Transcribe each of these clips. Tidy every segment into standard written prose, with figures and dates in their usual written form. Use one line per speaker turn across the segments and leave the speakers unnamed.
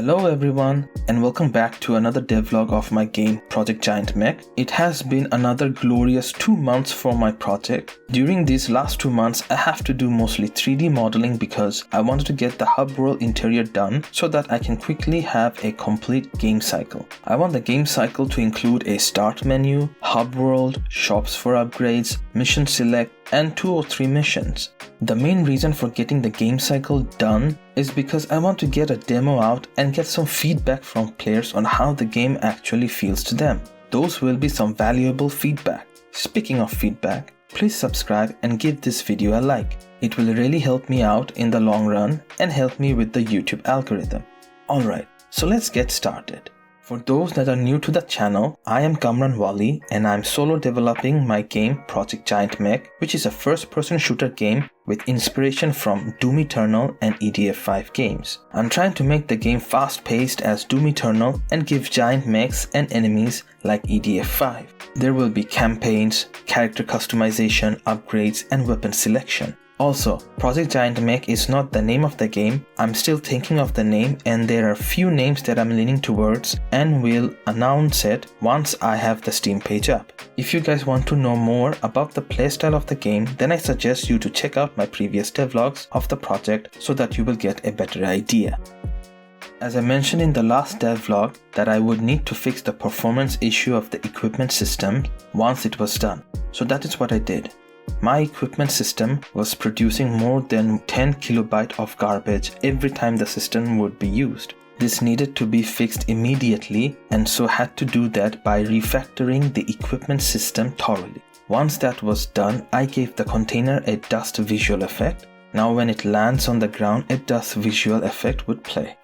Hello everyone and welcome back to another devlog of my game Project Giant Mech. It has been another glorious 2 months for my project. During these last 2 months I have to do mostly 3D modeling because I wanted to get the hub world interior done so that I can quickly have a complete game cycle. I want the game cycle to include a start menu, hub world, shops for upgrades, mission select, and 2 or 3 missions. The main reason for getting the game cycle done is because I want to get a demo out and get some feedback from players on how the game actually feels to them. Those will be some valuable feedback. Speaking of feedback, please subscribe and give this video a like. It will really help me out in the long run and help me with the YouTube algorithm. Alright, so let's get started. For those that are new to the channel, I am Kamran Wali and I am solo developing my game Project Giant Mech, which is a first-person shooter game with inspiration from Doom Eternal and EDF5 games. I'm trying to make the game fast-paced as Doom Eternal and give giant mechs and enemies like EDF5. There will be campaigns, character customization, upgrades, and weapon selection. Also, Project Giant Mech is not the name of the game. I'm still thinking of the name and there are few names that I'm leaning towards and will announce it once I have the Steam page up. If you guys want to know more about the playstyle of the game, then I suggest you to check out my previous devlogs of the project so that you will get a better idea. As I mentioned in the last devlog that I would need to fix the performance issue of the equipment system once it was done. So that is what I did. My equipment system was producing more than 10 kilobytes of garbage every time the system would be used. This needed to be fixed immediately and so had to do that by refactoring the equipment system thoroughly. Once that was done, I gave the container a dust visual effect. Now when it lands on the ground, a dust visual effect would play.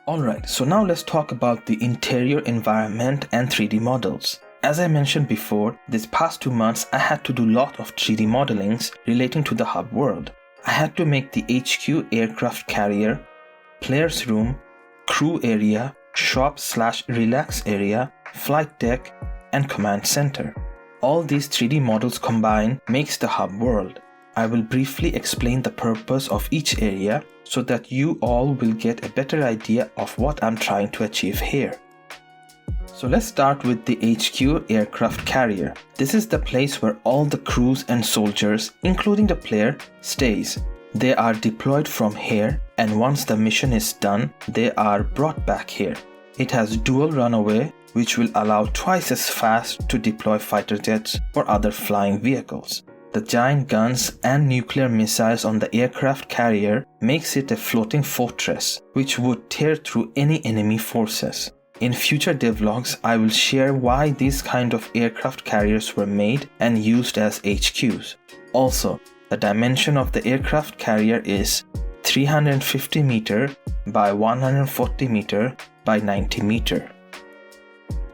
Alright, so now let's talk about the interior environment and 3D models. As I mentioned before, these past 2 months I had to do a lot of 3D modelings relating to the hub world. I had to make the HQ aircraft carrier, player's room, crew area, shop/relax area, flight deck, and command center. All these 3D models combined makes the hub world. I will briefly explain the purpose of each area so that you all will get a better idea of what I'm trying to achieve here. So let's start with the HQ aircraft carrier. This is the place where all the crews and soldiers, including the player, stays. They are deployed from here and once the mission is done, they are brought back here. It has dual runaway, which will allow twice as fast to deploy fighter jets or other flying vehicles. The giant guns and nuclear missiles on the aircraft carrier makes it a floating fortress, which would tear through any enemy forces. In future devlogs, I will share why these kind of aircraft carriers were made and used as HQs. Also, the dimension of the aircraft carrier is 350 meter by 140 meter by 90 meter.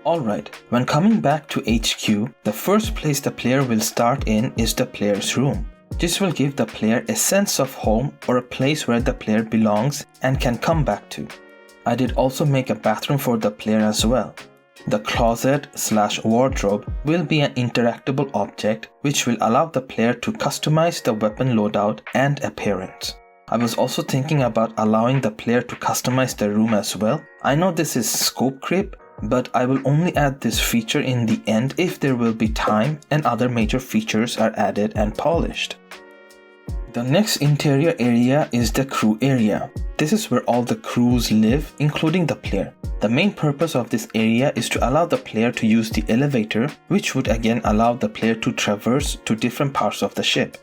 Alright, when coming back to HQ, the first place the player will start in is the player's room. This will give the player a sense of home or a place where the player belongs and can come back to. I did also make a bathroom for the player as well. The closet/wardrobe will be an interactable object which will allow the player to customize the weapon loadout and appearance. I was also thinking about allowing the player to customize the room as well. I know this is scope creep, but I will only add this feature in the end if there will be time and other major features are added and polished. The next interior area is the crew area. This is where all the crews live, including the player. The main purpose of this area is to allow the player to use the elevator, which would again allow the player to traverse to different parts of the ship.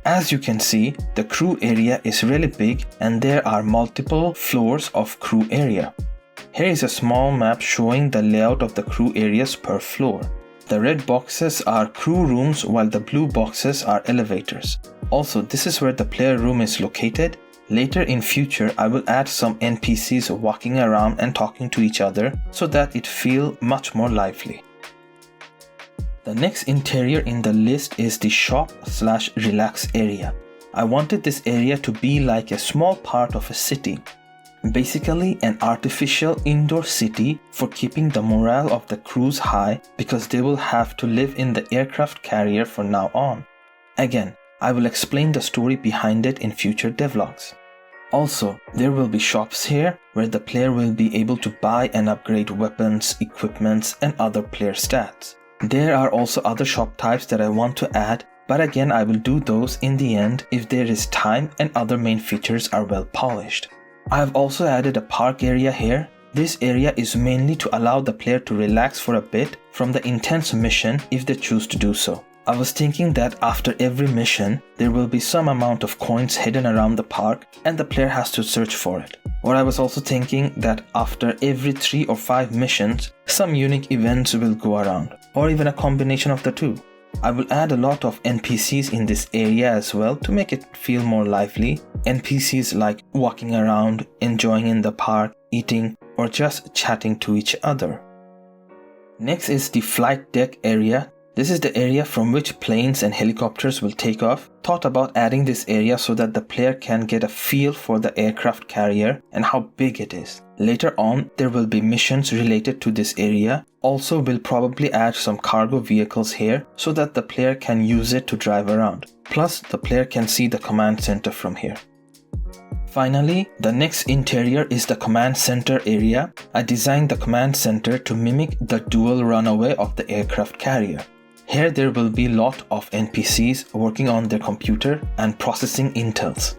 As you can see, the crew area is really big and there are multiple floors of crew area. Here is a small map showing the layout of the crew areas per floor. The red boxes are crew rooms while the blue boxes are elevators. Also, this is where the player room is located. Later in future, I will add some NPCs walking around and talking to each other so that it feels much more lively. The next interior in the list is the shop/relax area. I wanted this area to be like a small part of a city. Basically an artificial indoor city for keeping the morale of the crews high because they will have to live in the aircraft carrier from now on. Again, I will explain the story behind it in future devlogs. Also, there will be shops here where the player will be able to buy and upgrade weapons, equipments, and other player stats. There are also other shop types that I want to add, but again I will do those in the end if there is time and other main features are well polished. I have also added a park area here. This area is mainly to allow the player to relax for a bit from the intense mission if they choose to do so. I was thinking that after every mission, there will be some amount of coins hidden around the park and the player has to search for it. Or I was also thinking that after every 3 or 5 missions, some unique events will go around, or even a combination of the two. I will add a lot of NPCs in this area as well to make it feel more lively. NPCs like walking around, enjoying in the park, eating, or just chatting to each other. Next is the flight deck area. This is the area from which planes and helicopters will take off. Thought about adding this area so that the player can get a feel for the aircraft carrier and how big it is. Later on, there will be missions related to this area. Also, we'll probably add some cargo vehicles here so that the player can use it to drive around. Plus, the player can see the command center from here. Finally, the next interior is the command center area. I designed the command center to mimic the dual runaway of the aircraft carrier. Here there will be a lot of NPCs working on their computer and processing intels.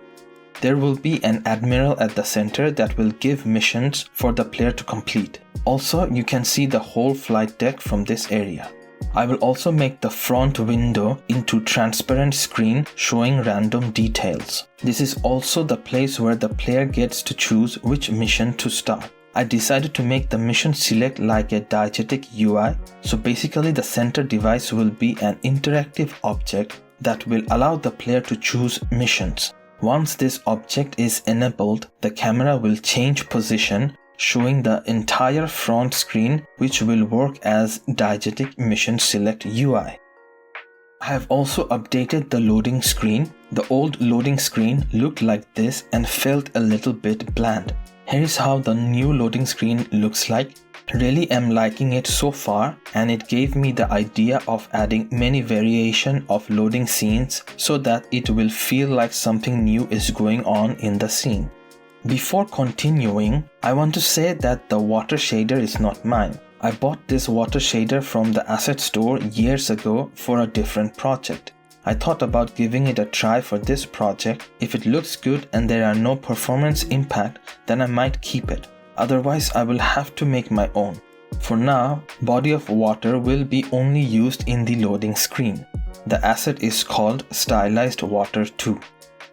There will be an admiral at the center that will give missions for the player to complete. Also, you can see the whole flight deck from this area. I will also make the front window into transparent screen showing random details. This is also the place where the player gets to choose which mission to start. I decided to make the mission select like a diegetic UI, so basically the center device will be an interactive object that will allow the player to choose missions. Once this object is enabled, the camera will change position, showing the entire front screen, which will work as diegetic mission select UI. I have also updated the loading screen. The old loading screen looked like this and felt a little bit bland. Here is how the new loading screen looks like. Really am liking it so far, and it gave me the idea of adding many variation of loading scenes so that it will feel like something new is going on in the scene. Before continuing, I want to say that the water shader is not mine. I bought this water shader from the asset store years ago for a different project. I thought about giving it a try for this project. If it looks good and there are no performance impact, then I might keep it. Otherwise, I will have to make my own. For now, body of water will be only used in the loading screen. The asset is called Stylized Water 2.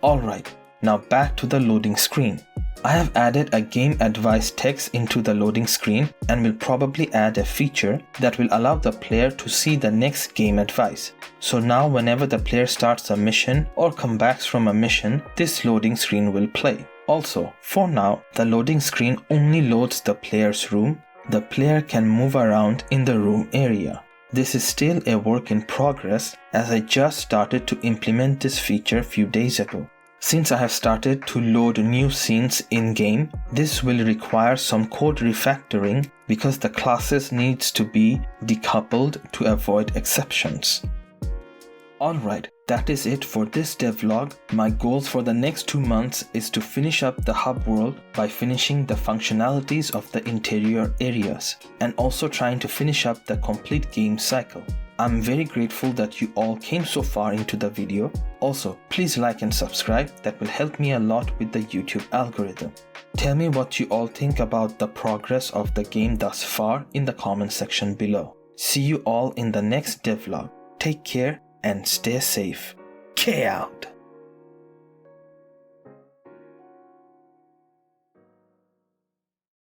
Alright, now back to the loading screen. I have added a game advice text into the loading screen and will probably add a feature that will allow the player to see the next game advice. So now whenever the player starts a mission or comes back from a mission, this loading screen will play. Also, for now, the loading screen only loads the player's room. The player can move around in the room area. This is still a work in progress as I just started to implement this feature a few days ago. Since I have started to load new scenes in-game, this will require some code refactoring because the classes needs to be decoupled to avoid exceptions. Alright, that is it for this devlog. My goals for the next 2 months is to finish up the hub world by finishing the functionalities of the interior areas and also trying to finish up the complete game cycle. I'm very grateful that you all came so far into the video. Also, please like and subscribe, that will help me a lot with the YouTube algorithm. Tell me what you all think about the progress of the game thus far in the comment section below. See you all in the next devlog. Take care and stay safe. K out!